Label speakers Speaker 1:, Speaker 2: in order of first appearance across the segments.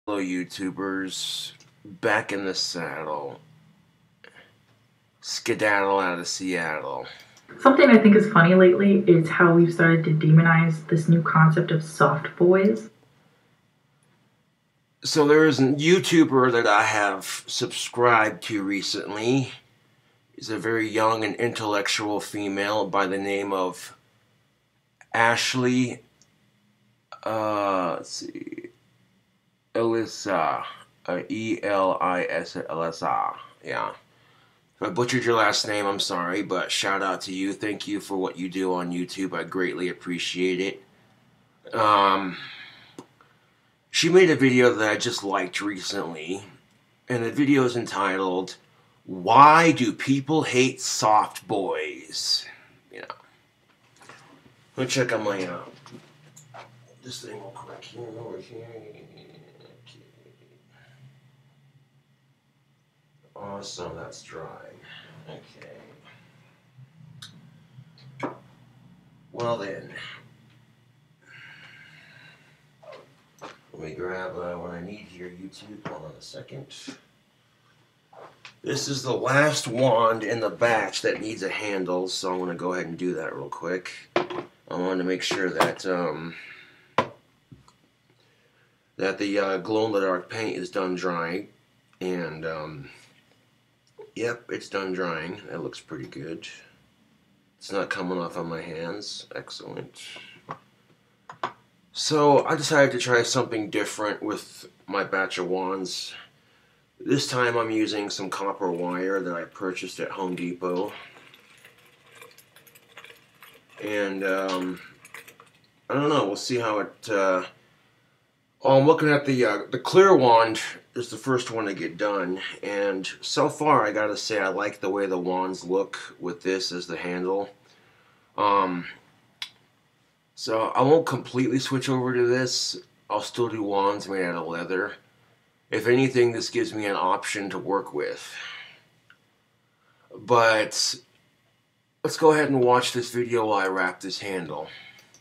Speaker 1: Hello YouTubers, back in the saddle, skedaddle out of Seattle.
Speaker 2: Something I think is funny lately is how we've started to demonize this new concept of soft boys.
Speaker 1: So there is a YouTuber that I have subscribed to recently. He's a very young and intellectual female by the name of Ashley, let's see, Elisa, Elisa, yeah. If I butchered your last name, I'm sorry, but shout out to you. Thank you for what you do on YouTube. I greatly appreciate it. She made a video that I just liked recently, and the video is entitled, "Why Do People Hate Soft Boys?" You know. Let me check on my, this thing real quick. Here, over here. Awesome, that's dry. Okay. Well then. Let me grab what I need here, YouTube. Hold on a second. This is the last wand in the batch that needs a handle, so I'm going to go ahead and do that real quick. I wanted to make sure that that the glow-in-the-dark paint is done drying, and yep, it's done drying. That looks pretty good. It's not coming off on my hands. Excellent. So I decided to try something different with my batch of wands. This time I'm using some copper wire that I purchased at Home Depot. And I don't know, we'll see how it I'm looking at the clear wand is the first one to get done, and so far I gotta say I like the way the wands look with this as the handle. So I won't completely switch over to this. I'll still do wands made out of leather. If anything, this gives me an option to work with. But let's go ahead and watch this video while I wrap this handle.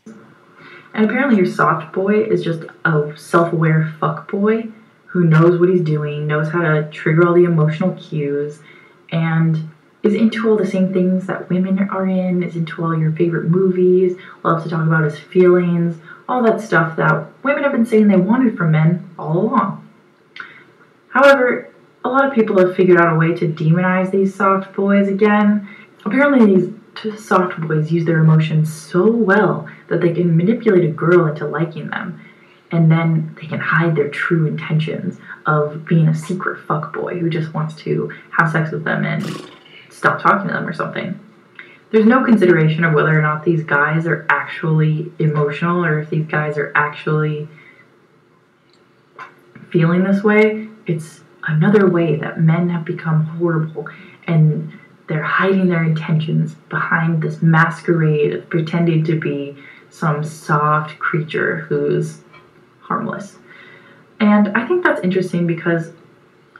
Speaker 2: And apparently your soft boy is just a self-aware fuck boy who knows what he's doing, knows how to trigger all the emotional cues, and is into all the same things that women are in, is into all your favorite movies, loves to talk about his feelings, all that stuff that women have been saying they wanted from men all along. However, a lot of people have figured out a way to demonize these soft boys again. Apparently these soft boys use their emotions so well that they can manipulate a girl into liking them, and then they can hide their true intentions of being a secret fuckboy who just wants to have sex with them and stop talking to them or something. There's no consideration of whether or not these guys are actually emotional or if these guys are actually feeling this way. It's another way that men have become horrible, and they're hiding their intentions behind this masquerade of pretending to be some soft creature who's harmless. And I think that's interesting because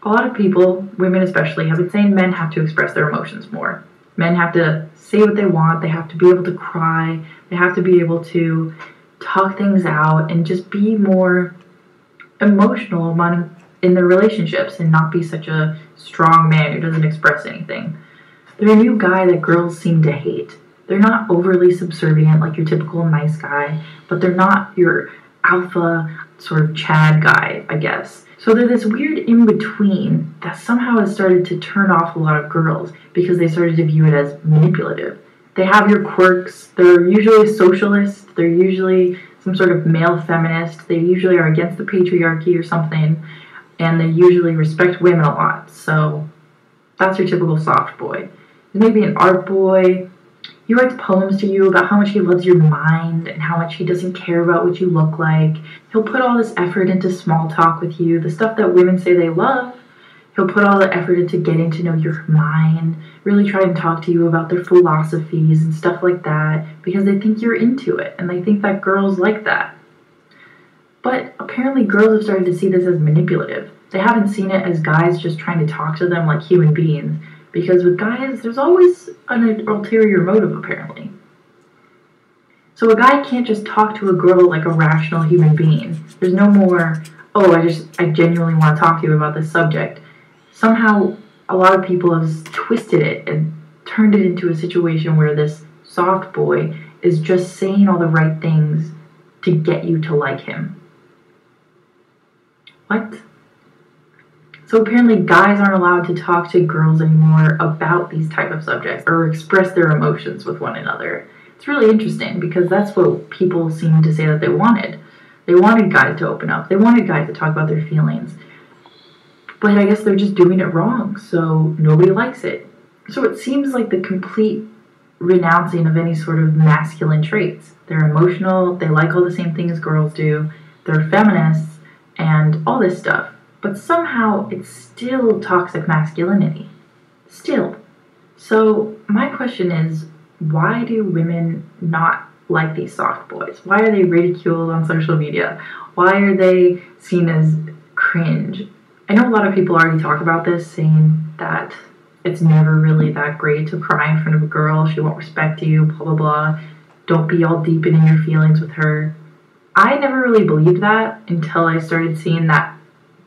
Speaker 2: a lot of people, women especially, have been saying men have to express their emotions more. Men have to say what they want, they have to be able to cry, they have to be able to talk things out and just be more emotional in their relationships and not be such a strong man who doesn't express anything. They're a new guy that girls seem to hate. They're not overly subservient like your typical nice guy, but they're not your alpha sort of Chad guy, I guess. So they're this weird in-between that somehow has started to turn off a lot of girls because they started to view it as manipulative. They have your quirks, they're usually socialist, they're usually some sort of male feminist, they usually are against the patriarchy or something, and they usually respect women a lot. So that's your typical soft boy. Maybe an art boy. He writes poems to you about how much he loves your mind and how much he doesn't care about what you look like. He'll put all this effort into small talk with you, the stuff that women say they love. He'll put all the effort into getting to know your mind, really try and talk to you about their philosophies and stuff like that because they think you're into it and they think that girls like that. But apparently girls have started to see this as manipulative. They haven't seen it as guys just trying to talk to them like human beings. Because with guys, there's always an ulterior motive, apparently. So a guy can't just talk to a girl like a rational human being. There's no more oh, I genuinely want to talk to you about this subject. Somehow, a lot of people have twisted it and turned it into a situation where this soft boy is just saying all the right things to get you to like him. What? So apparently guys aren't allowed to talk to girls anymore about these type of subjects or express their emotions with one another. It's really interesting because that's what people seem to say that they wanted. They wanted guys to open up. They wanted guys to talk about their feelings. But I guess they're just doing it wrong, so nobody likes it. So it seems like the complete renouncing of any sort of masculine traits. They're emotional, they like all the same things girls do, they're feminists, and all this stuff. But somehow it's still toxic masculinity. Still. So my question is, why do women not like these soft boys? Why are they ridiculed on social media? Why are they seen as cringe? I know a lot of people already talk about this, saying that it's never really that great to cry in front of a girl. She won't respect you, blah, blah, blah. Don't be all deep in your feelings with her. I never really believed that until I started seeing that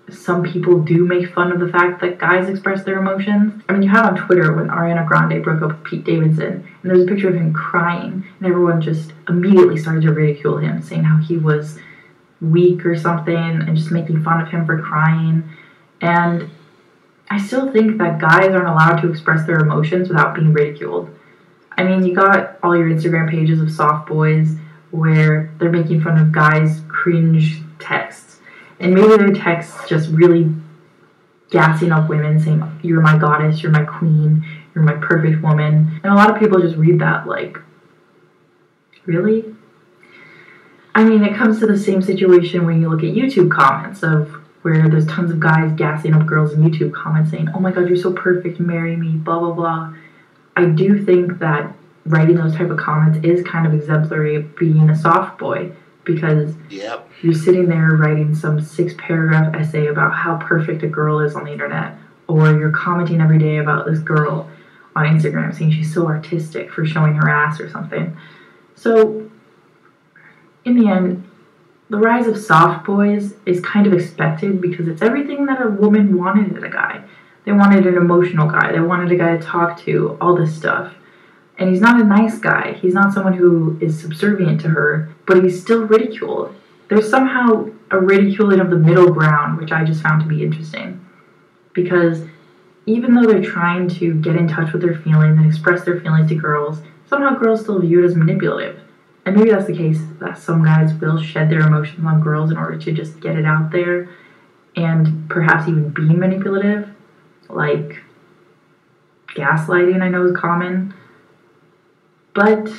Speaker 2: some people do make fun of the fact that guys express their emotions. I mean, you had on Twitter when Ariana Grande broke up with Pete Davidson, and there's a picture of him crying, and everyone just immediately started to ridicule him, saying how he was weak or something, and just making fun of him for crying. And I still think that guys aren't allowed to express their emotions without being ridiculed. I mean, you got all your Instagram pages of soft boys where they're making fun of guys' cringe texts. And maybe their texts just really gassing up women, saying, you're my goddess, you're my queen, you're my perfect woman. And a lot of people just read that like, really? I mean, it comes to the same situation when you look at YouTube comments of where there's tons of guys gassing up girls in YouTube comments saying, oh my god, you're so perfect, marry me, blah, blah, blah. I do think that writing those type of comments is kind of exemplary of being a soft boy, because you're sitting there writing some 6-paragraph essay about how perfect a girl is on the internet, or you're commenting every day about this girl on Instagram saying she's so artistic for showing her ass or something. So, in the end, the rise of soft boys is kind of expected because it's everything that a woman wanted in a guy. They wanted an emotional guy. They wanted a guy to talk to, all this stuff. And he's not a nice guy. He's not someone who is subservient to her, but he's still ridiculed. There's somehow a ridiculing of the middle ground, which I just found to be interesting. Because even though they're trying to get in touch with their feelings and express their feelings to girls, somehow girls still view it as manipulative. And maybe that's the case, that some guys will shed their emotions on girls in order to just get it out there and perhaps even be manipulative. Like gaslighting, I know, is common. But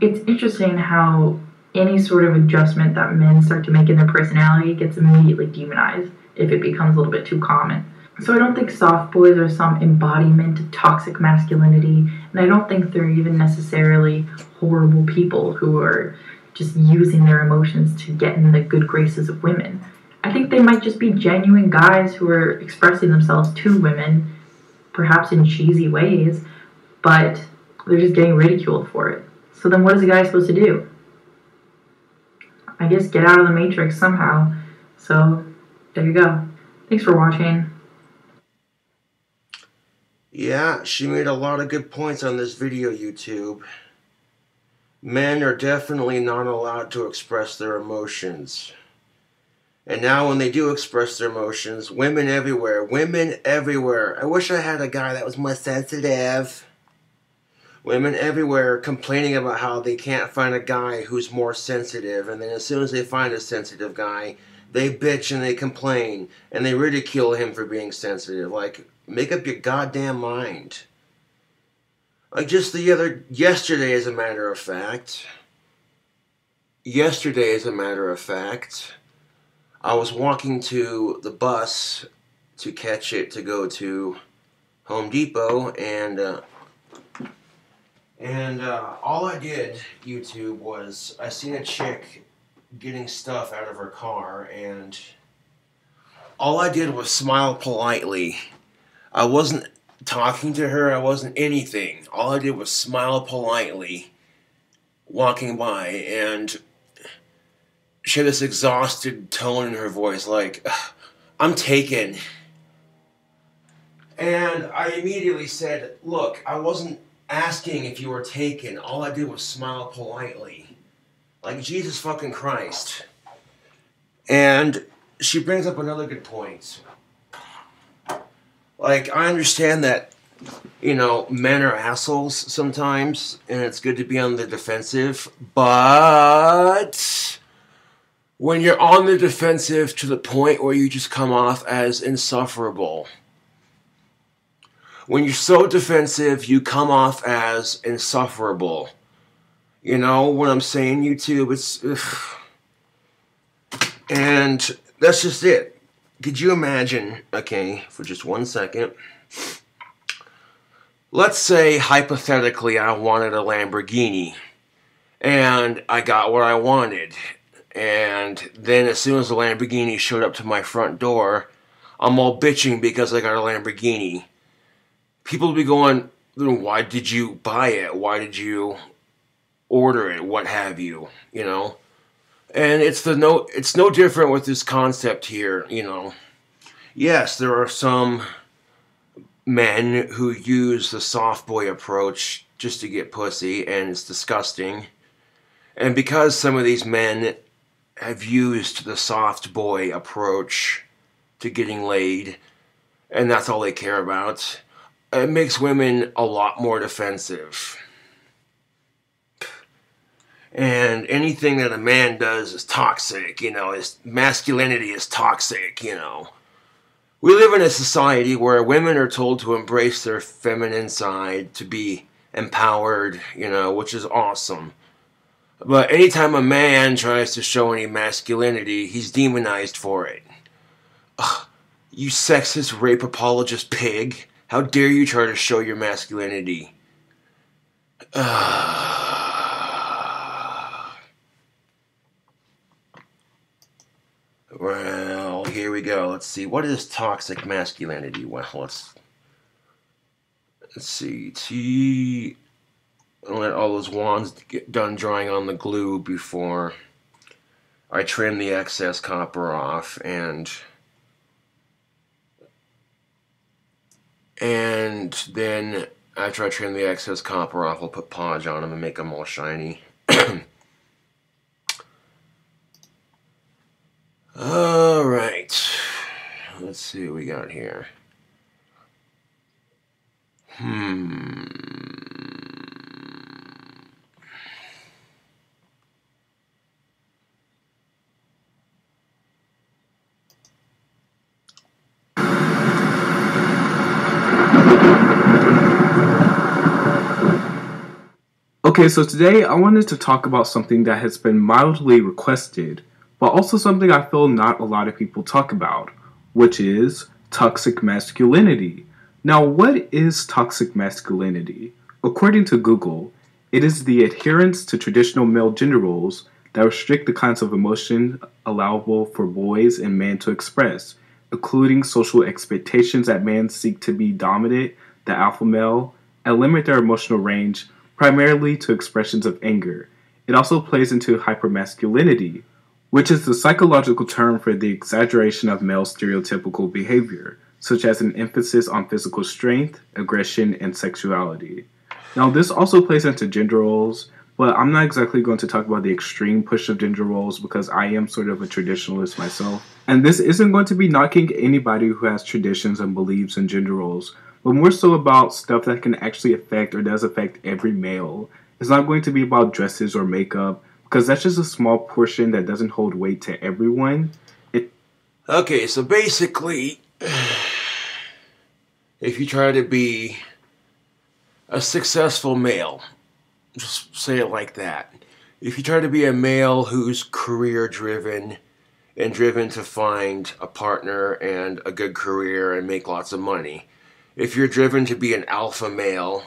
Speaker 2: it's interesting how any sort of adjustment that men start to make in their personality gets immediately demonized if it becomes a little bit too common. So I don't think soft boys are some embodiment of toxic masculinity, and I don't think they're even necessarily horrible people who are just using their emotions to get in the good graces of women. I think they might just be genuine guys who are expressing themselves to women, perhaps in cheesy ways, but they're just getting ridiculed for it. So then what is a guy supposed to do? I guess get out of the matrix somehow. So there you go. Thanks for watching.
Speaker 1: Yeah, she made a lot of good points on this video, YouTube. Men are definitely not allowed to express their emotions. And now when they do express their emotions, women everywhere. I wish I had a guy that was more sensitive. Women everywhere complaining about how they can't find a guy who's more sensitive, and then as soon as they find a sensitive guy, they bitch and they complain, and they ridicule him for being sensitive. Like, make up your goddamn mind. Like just yesterday as a matter of fact, I was walking to the bus to catch it to go to Home Depot, and all I did, YouTube, was I seen a chick getting stuff out of her car, and all I did was smile politely. I wasn't talking to her, I wasn't anything. All I did was smile politely, walking by, and she had this exhausted tone in her voice, like, I'm taken. And I immediately said, look, I wasn't asking if you were taken. All I did was smile politely. Like Jesus fucking Christ. And she brings up another good point. Like, I understand that, you know, men are assholes sometimes, and it's good to be on the defensive, but when you're on the defensive to the point where you just come off as insufferable, when you're so defensive, you come off as insufferable. You know what I'm saying, YouTube? It's... And that's just it. Could you imagine, okay, for just 1 second, let's say, hypothetically, I wanted a Lamborghini, and I got what I wanted, and then as soon as the Lamborghini showed up to my front door, I'm all bitching because I got a Lamborghini. People will be going, why did you buy it? Why did you order it? What have you, you know? And it's no different with this concept here, you know. Yes, there are some men who use the soft boy approach just to get pussy, and it's disgusting. And because some of these men have used the soft boy approach to getting laid, and that's all they care about, it makes women a lot more defensive. And anything that a man does is toxic, you know, his masculinity is toxic, you know. We live in a society where women are told to embrace their feminine side, to be empowered, you know, which is awesome. But anytime a man tries to show any masculinity, he's demonized for it. Ugh, you sexist rape apologist pig. How dare you try to show your masculinity? Well, here we go. Let's see. What is toxic masculinity? Well, let's see. I'll let all those wands get done drying on the glue before I trim the excess copper off, and then after I trim the excess copper off, I'll put polish on them and make them all shiny. Alright, let's see what we got here.
Speaker 3: Okay, so today I wanted to talk about something that has been mildly requested, but also something I feel not a lot of people talk about, which is toxic masculinity. Now, what is toxic masculinity? According to Google, it is the adherence to traditional male gender roles that restrict the kinds of emotion allowable for boys and men to express, including social expectations that men seek to be dominant, the alpha male, and limit their emotional range primarily to expressions of anger. It also plays into hypermasculinity, which is the psychological term for the exaggeration of male stereotypical behavior, such as an emphasis on physical strength, aggression, and sexuality. Now, this also plays into gender roles, but I'm not exactly going to talk about the extreme push of gender roles because I am sort of a traditionalist myself. And this isn't going to be knocking anybody who has traditions and believes in gender roles, but more so about stuff that can actually affect or does affect every male. It's not going to be about dresses or makeup, because that's just a small portion that doesn't hold weight to everyone.
Speaker 1: Okay, so basically, if you try to be a successful male, just say it like that. If you try to be a male who's career-driven and driven to find a partner and a good career and make lots of money, if you're driven to be an alpha male,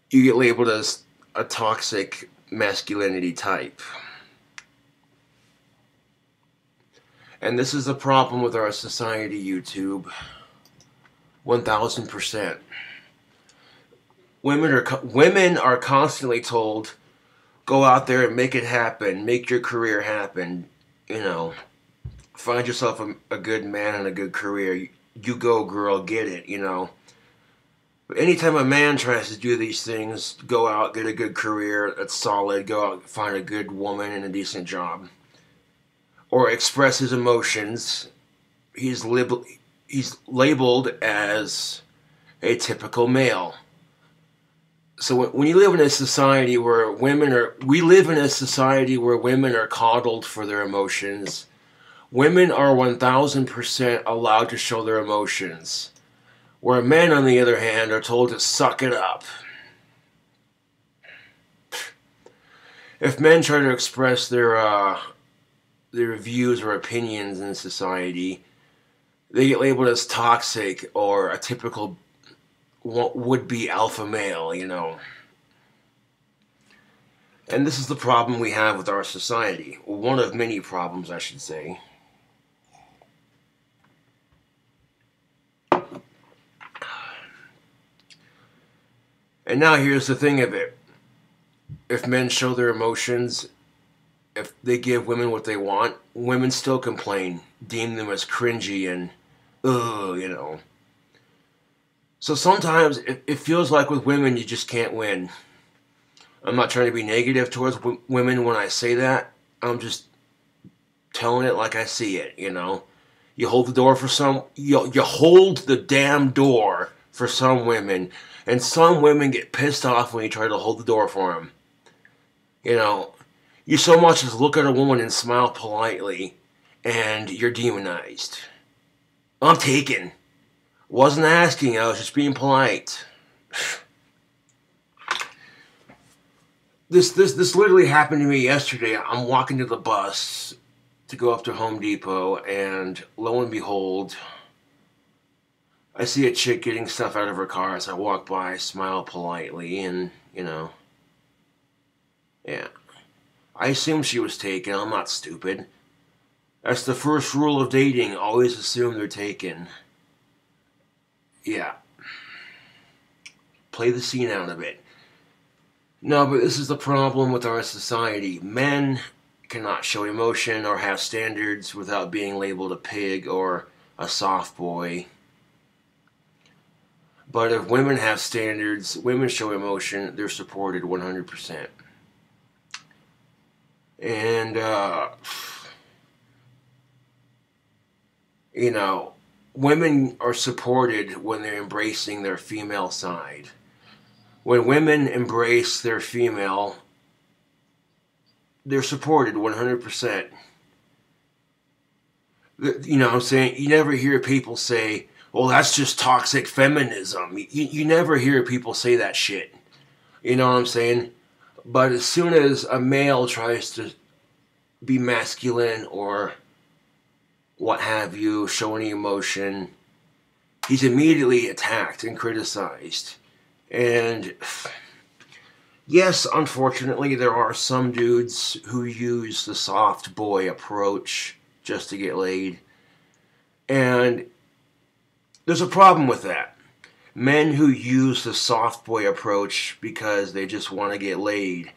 Speaker 1: you get labeled as a toxic masculinity type. And this is a problem with our society, YouTube. 1000%. Women are constantly told, Go out there and make it happen. Make your career happen. You know, find yourself a good man and a good career. You go, girl, get it, you know. But anytime a man tries to do these things, go out, get a good career that's solid, go out, find a good woman and a decent job, or express his emotions, he's labeled as a typical male. So when you live in a society where we live in a society where women are coddled for their emotions. Women are 1000% allowed to show their emotions, where men, on the other hand, are told to suck it up. If men try to express their views or opinions in society, they get labeled as toxic or a typical would-be alpha male, you know. And this is the problem we have with our society. One of many problems, I should say. And now here's the thing of it. If men show their emotions, if they give women what they want, women still complain, deem them as cringy and, you know. So sometimes it feels like with women you just can't win. I'm not trying to be negative towards women when I say that. I'm just telling it like I see it, you know. You hold the door for you hold the damn door for some women, and some women get pissed off when you try to hold the door for them. You know, you so much as look at a woman and smile politely, and you're demonized. I'm taken. Wasn't asking, I was just being polite. This literally happened to me yesterday. I'm walking to the bus to go up to Home Depot, and lo and behold, I see a chick getting stuff out of her car as I walk by, smile politely, and, you know, yeah. I assumed she was taken. I'm not stupid. That's the first rule of dating. Always assume they're taken. Yeah. Play the scene out a bit. No, but this is the problem with our society. Men cannot show emotion or have standards without being labeled a pig or a soft boy. But if women have standards, women show emotion, they're supported 100%. And, you know, women are supported when they're embracing their female side. When women embrace their female, they're supported 100%. You know what I'm saying? You never hear people say, well, that's just toxic feminism. You never hear people say that shit. You know what I'm saying? But as soon as a male tries to be masculine or what have you, show any emotion, he's immediately attacked and criticized. And yes, unfortunately, there are some dudes who use the soft boy approach just to get laid. And there's a problem with that. Men who use the soft boy approach because they just want to get laid,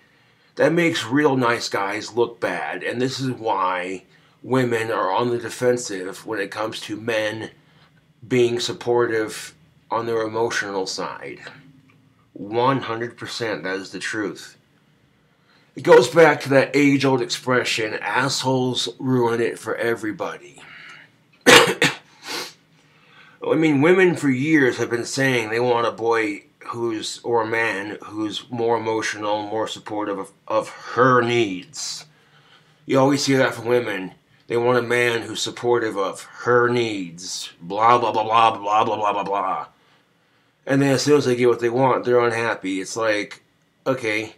Speaker 1: that makes real nice guys look bad. And this is why women are on the defensive when it comes to men being supportive on their emotional side. 100%, that is the truth. It goes back to that age-old expression, assholes ruin it for everybody. I mean, women for years have been saying they want a boy or a man who's more emotional, more supportive of her needs. You always hear that from women. They want a man who's supportive of her needs. Blah, blah, blah, blah, blah, blah, blah, blah, blah. And then as soon as they get what they want, they're unhappy. It's like, okay,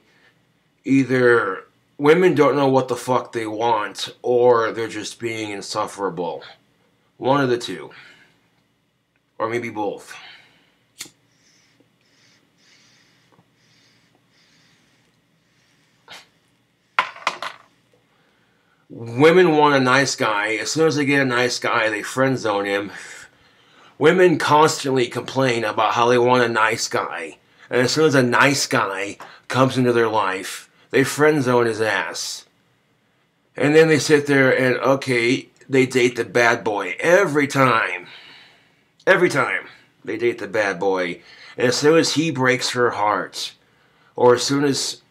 Speaker 1: either women don't know what the fuck they want, or they're just being insufferable. One of the two. Or maybe both. Women want a nice guy. As soon as they get a nice guy, they friend zone him. Women constantly complain about how they want a nice guy. And as soon as a nice guy comes into their life, They friend zone his ass. And then they sit there and, okay, they date the bad boy every time. Every time they date the bad boy. And as soon as he breaks her heart, or as soon as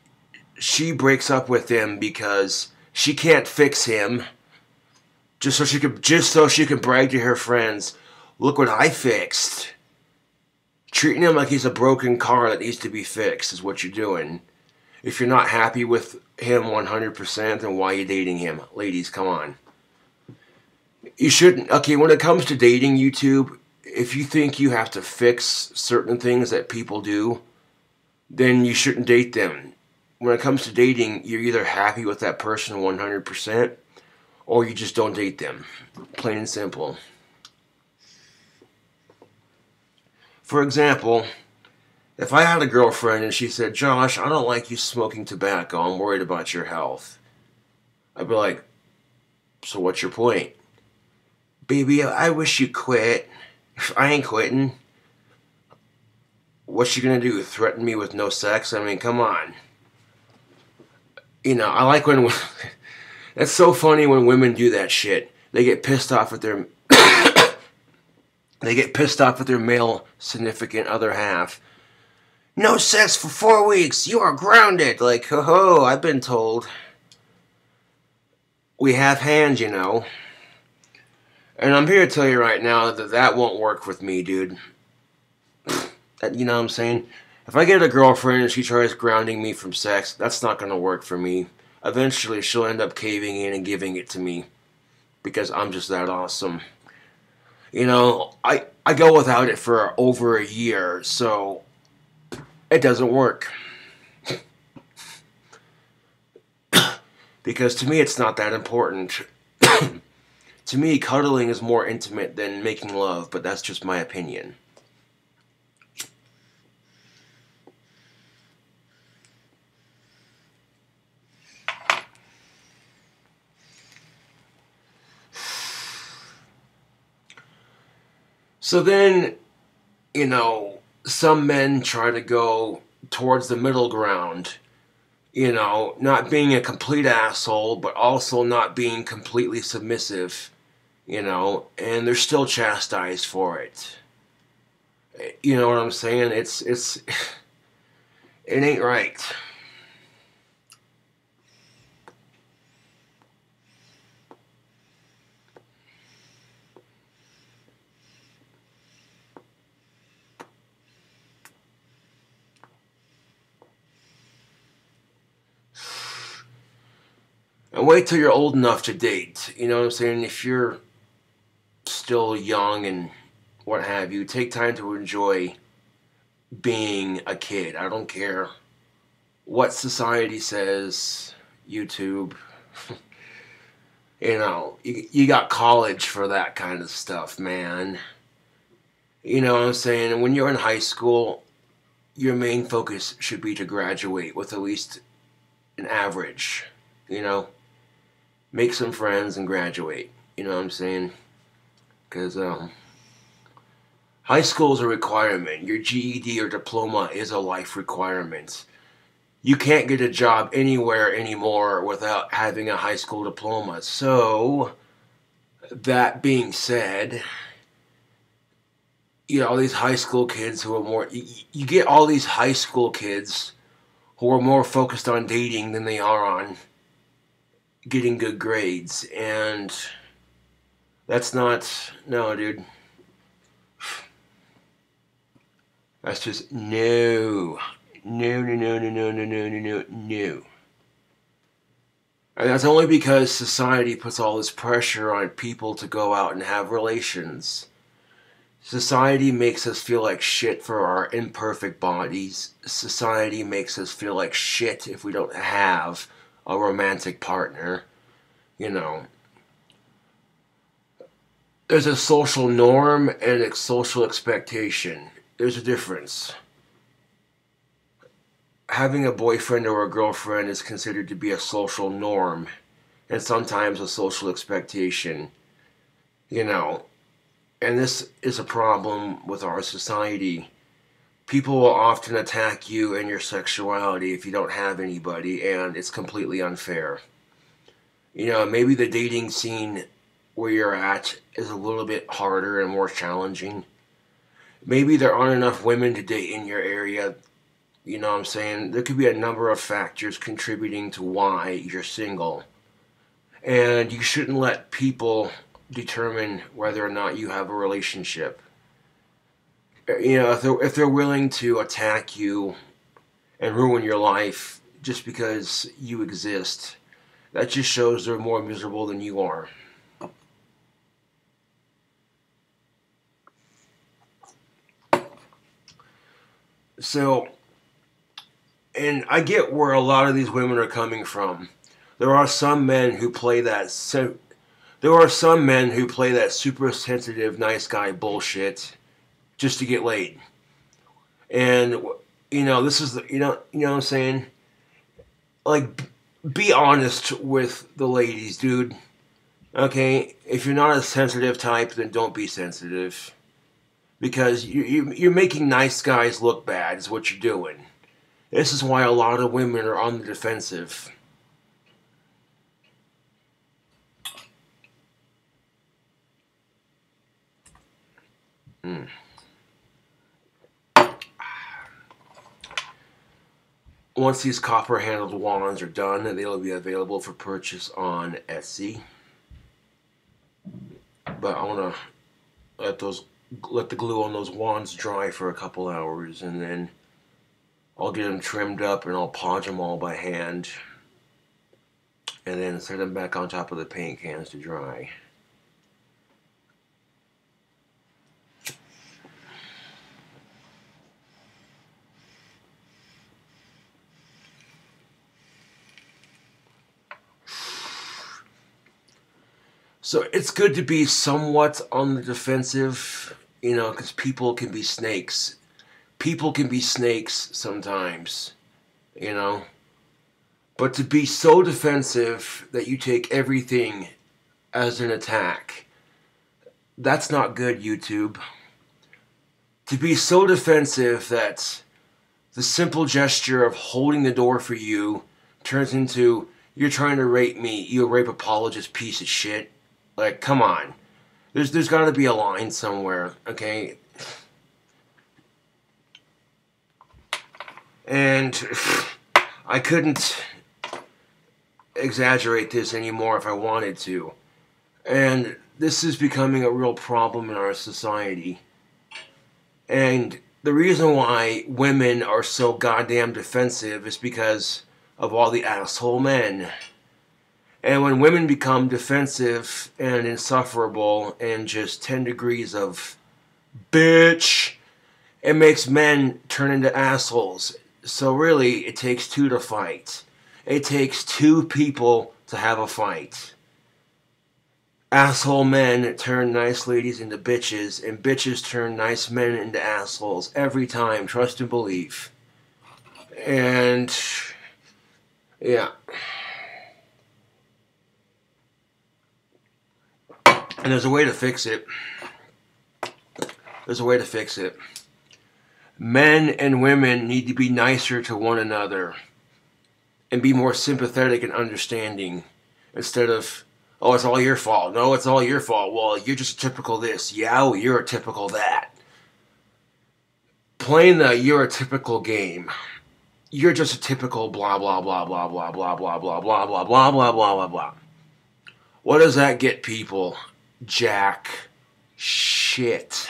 Speaker 1: she breaks up with him because she can't fix him, just so she can brag to her friends, look what I fixed. Treating him like he's a broken car that needs to be fixed is what you're doing. If you're not happy with him 100%, then why are you dating him? Ladies, come on. You shouldn't. Okay, when it comes to dating, YouTube, if you think you have to fix certain things that people do, then you shouldn't date them. When it comes to dating, you're either happy with that person 100%, or you just don't date them. Plain and simple. For example, if I had a girlfriend and she said, Josh, I don't like you smoking tobacco, I'm worried about your health, I'd be like, so what's your point? Baby, I wish you quit. I ain't quitting. What's she gonna do? Threaten me with no sex? I mean, come on. You know, I like when... That's so funny when women do that shit. They get pissed off at their... They get pissed off at their male significant other half. No sex for 4 weeks. You are grounded. Like, ho, I've been told. We have hands, you know. And I'm here to tell you right now that that won't work with me, dude. You know what I'm saying? If I get a girlfriend and she tries grounding me from sex, that's not going to work for me. Eventually, she'll end up caving in and giving it to me. Because I'm just that awesome. You know, I go without it for over a year, so it doesn't work. Because to me, it's not that important. To me, cuddling is more intimate than making love, but that's just my opinion. So then, you know, some men try to go towards the middle ground. You know, not being a complete asshole, but also not being completely submissive. You know, and they're still chastised for it. You know what I'm saying? It ain't right. And wait till you're old enough to date. You know what I'm saying? If you're still young and what have you, take time to enjoy being a kid. I don't care what society says, YouTube. You know, you got college for that kind of stuff, man. You know what I'm saying? And when you're in high school, your main focus should be to graduate with at least an average, you know? Make some friends and graduate, you know what I'm saying? Because high school is a requirement. Your GED or diploma is a life requirement. You can't get a job anywhere anymore without having a high school diploma. So, that being said, you know, all these high school kids who are more... You get all these high school kids who are more focused on dating than they are on getting good grades. And that's not... No, dude. That's just... No. No. And that's only because society puts all this pressure on people to go out and have relations. Society makes us feel like shit for our imperfect bodies. Society makes us feel like shit if we don't have a romantic partner. You know. There's a social norm and a social expectation. There's a difference. Having a boyfriend or a girlfriend is considered to be a social norm and sometimes a social expectation, you know, and this is a problem with our society people will often attack you and your sexuality if you don't have anybody, and it's completely unfair. You know, maybe the dating scene where you're at is a little bit harder and more challenging. Maybe there aren't enough women to date in your area. You know what I'm saying? There could be a number of factors contributing to why you're single. And you shouldn't let people determine whether or not you have a relationship. You know, if they're willing to attack you and ruin your life just because you exist, that just shows they're more miserable than you are. So, and I get where a lot of these women are coming from. There are some men who play that. There are some men who play that super sensitive, nice guy bullshit just to get laid. And you know, this is the, you know what I'm saying? Like, be honest with the ladies, dude. Okay, if you're not a sensitive type, then don't be sensitive, because you're making nice guys look bad. Is what you're doing. This is why a lot of women are on the defensive. Once these copper-handled wands are done, they'll be available for purchase on Etsy. But I want to let the glue on those wands dry for a couple hours, and then I'll get them trimmed up and I'll polish them all by hand, and then set them back on top of the paint cans to dry. So it's good to be somewhat on the defensive, you know, because people can be snakes. People can be snakes sometimes, you know. But to be so defensive that you take everything as an attack, that's not good, YouTube. To be so defensive that the simple gesture of holding the door for you turns into, you're trying to rape me, you a rape apologist piece of shit. Like, come on. There's got to be a line somewhere, okay? And I couldn't exaggerate this anymore if I wanted to. And this is becoming a real problem in our society. And the reason why women are so goddamn defensive is because of all the asshole men. And when women become defensive and insufferable and just 10 degrees of bitch, it makes men turn into assholes. So really, it takes two to fight. It takes two people to have a fight. Asshole men turn nice ladies into bitches, and bitches turn nice men into assholes. Every time, trust and believe. And, yeah. And there's a way to fix it. There's a way to fix it. Men and women need to be nicer to one another and be more sympathetic and understanding instead of, oh, it's all your fault. No, it's all your fault. Well, you're just a typical this. Yeah, well, you're a typical that. Playing the you're a typical game. You're just a typical blah, blah, blah, blah, blah, blah, blah, blah, blah, blah, blah, blah, blah, blah, blah. What does that get people? Jack shit.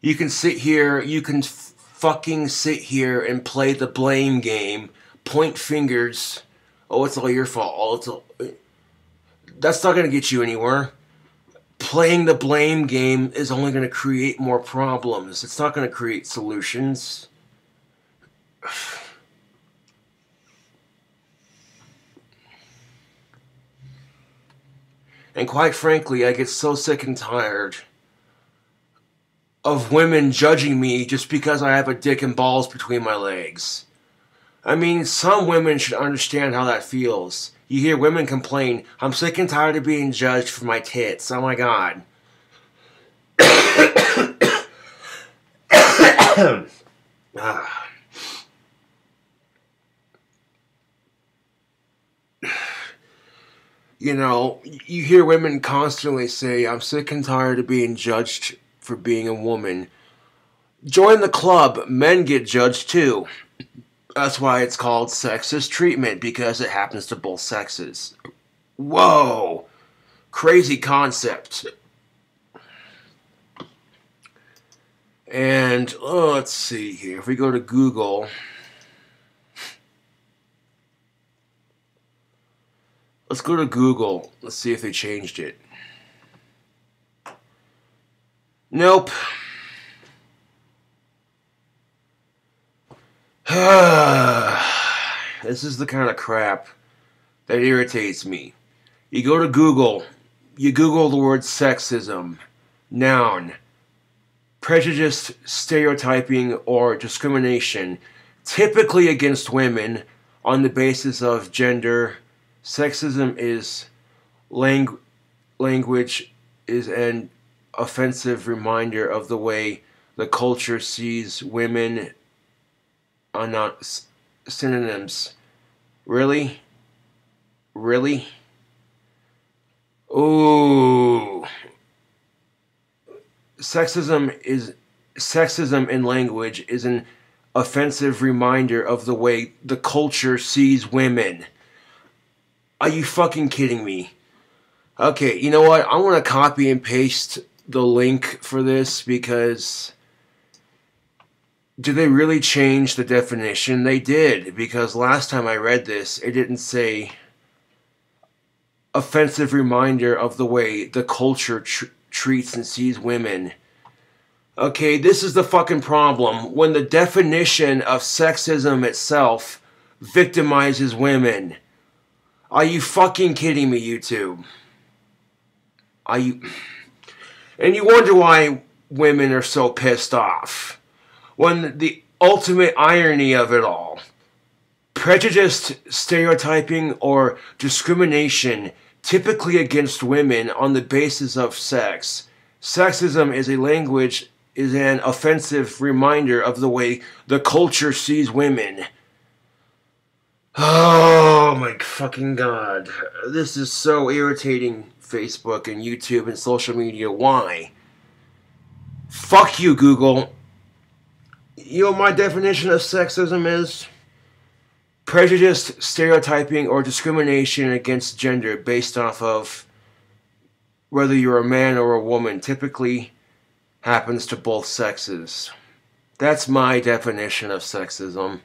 Speaker 1: You can sit here, you can fucking sit here and play the blame game, point fingers. Oh, it's all your fault. Oh, it's all... That's not going to get you anywhere. Playing the blame game is only going to create more problems. It's not going to create solutions. And quite frankly, I get so sick and tired of women judging me just because I have a dick and balls between my legs. I mean, some women should understand how that feels. You hear women complain, I'm sick and tired of being judged for my tits. Oh my god. You know, you hear women constantly say, I'm sick and tired of being judged for being a woman. Join the club. Men get judged too. That's why it's called sexist treatment, because it happens to both sexes. Whoa! Crazy concept. And, let's see here. If we go to Google, let's go to Google. Let's see if they changed it. Nope. This is the kind of crap that irritates me. You go to Google, you Google the word sexism, noun, prejudice, stereotyping, or discrimination, typically against women on the basis of gender. Sexism is language is an offensive reminder of the way the culture sees women. Are not synonyms. Really? Really? Ooh. Sexism in language is an offensive reminder of the way the culture sees women. Are you fucking kidding me? Okay, you know what? I'm gonna copy and paste the link for this because did they really change the definition? They did, because last time I read this, it didn't say offensive reminder of the way the culture treats and sees women. Okay, this is the fucking problem. When the definition of sexism itself victimizes women. Are you fucking kidding me, YouTube? Are you... And you wonder why women are so pissed off. When the ultimate irony of it all, prejudiced stereotyping or discrimination typically against women on the basis of sex. Sexism is an offensive reminder of the way the culture sees women. Oh my fucking god. This is so irritating, Facebook and YouTube and social media. Why? Fuck you, Google. You know what my definition of sexism is? Prejudice, stereotyping, or discrimination against gender based off of whether you're a man or a woman. Typically happens to both sexes. That's my definition of sexism.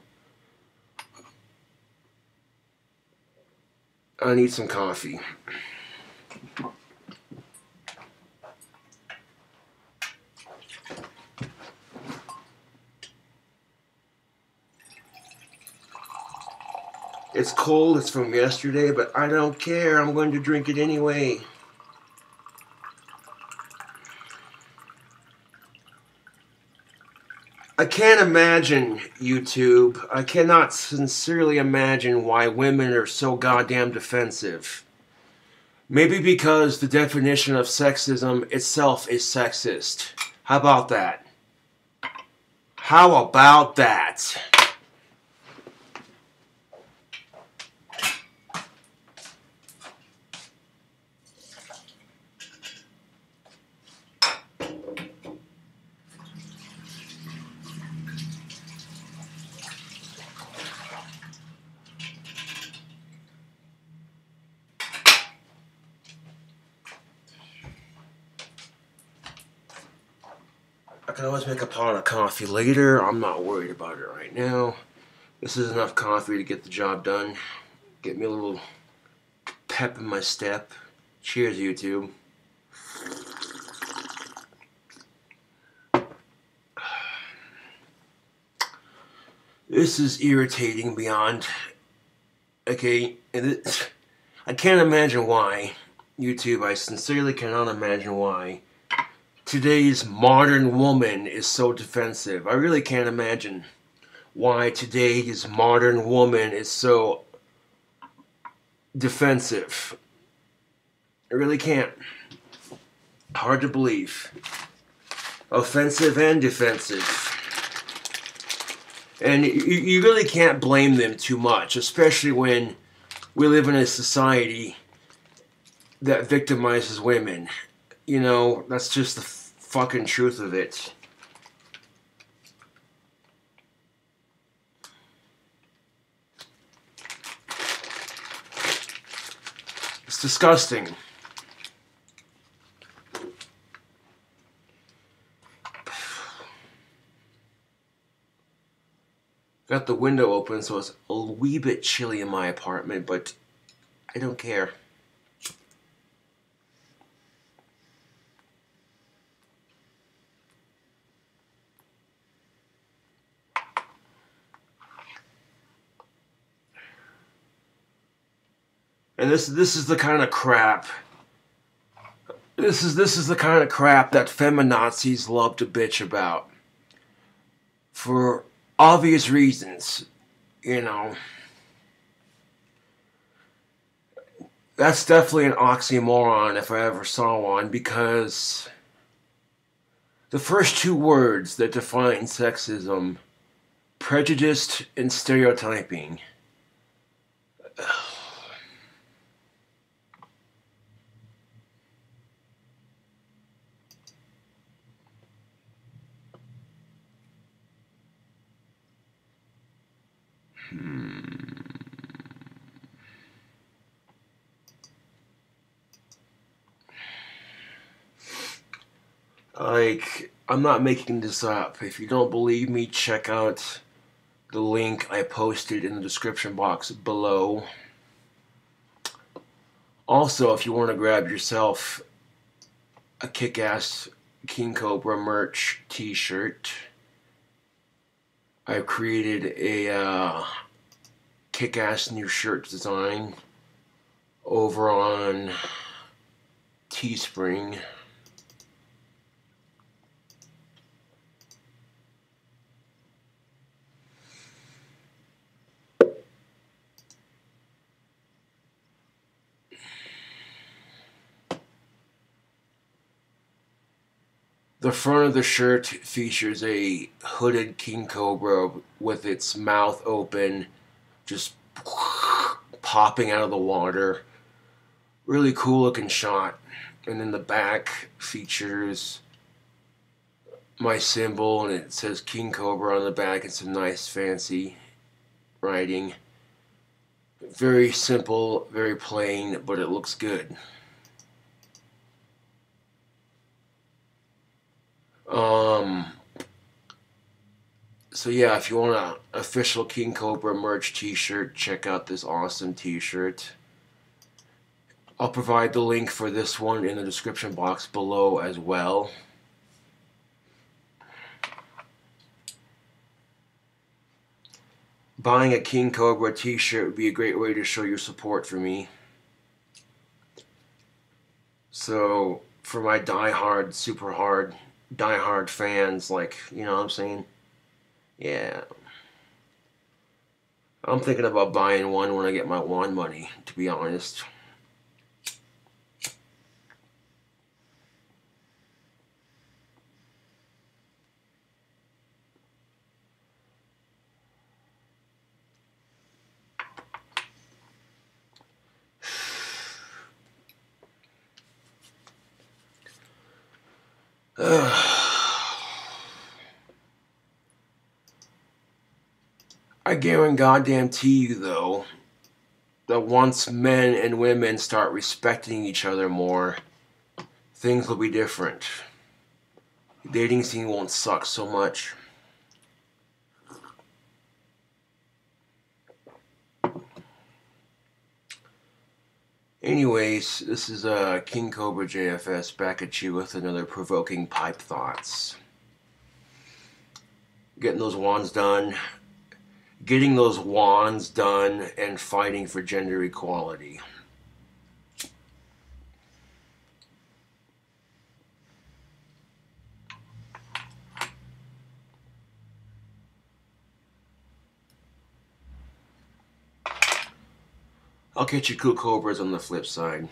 Speaker 1: I need some coffee. It's cold, it's from yesterday, but I don't care. I'm going to drink it anyway. I can't imagine, YouTube, I cannot sincerely imagine why women are so goddamn defensive. Maybe because the definition of sexism itself is sexist. How about that? How about that? I can always make a pot of coffee later. I'm not worried about it right now. This is enough coffee to get the job done. Get me a little pep in my step. Cheers, YouTube. This is irritating beyond. Okay, I can't imagine why. YouTube, I sincerely cannot imagine why today's modern woman is so defensive. I really can't imagine why today's modern woman is so defensive. I really can't. Hard to believe. Offensive and defensive. And you really can't blame them too much, especially when we live in a society that victimizes women. You know, that's just the fucking truth of it. It's disgusting. Got the window open, so it's a wee bit chilly in my apartment, but I don't care. And this is the kind of crap. This is the kind of crap that feminazis love to bitch about. For obvious reasons, you know. That's definitely an oxymoron if I ever saw one, because the first two words that define sexism, prejudiced and stereotyping. Like, I'm not making this up. If you don't believe me, check out the link I posted in the description box below. Also, if you want to grab yourself a kick-ass King Cobra merch t-shirt, I've created a kick-ass new shirt design over on Teespring. The front of the shirt features a hooded king cobra with its mouth open, just popping out of the water. Really cool looking shot. And then the back features my symbol, and it says King Cobra on the back. It's some nice fancy writing. Very simple, very plain, but it looks good. So yeah, if you want an official King Cobra merch t-shirt, check out this awesome t-shirt. I'll provide the link for this one in the description box below as well. Buying a King Cobra t-shirt would be a great way to show your support for me. So, for my die-hard, super hard, die-hard fans, like, you know what I'm saying? Yeah. I'm thinking about buying one when I get my wand money, to be honest. I guarantee you, though, that once men and women start respecting each other more, things will be different. The dating scene won't suck so much. Anyways, this is King Cobra JFS back at you with another provoking pipe thoughts. Getting those wands done and fighting for gender equality. I'll catch you cool cobras on the flip side.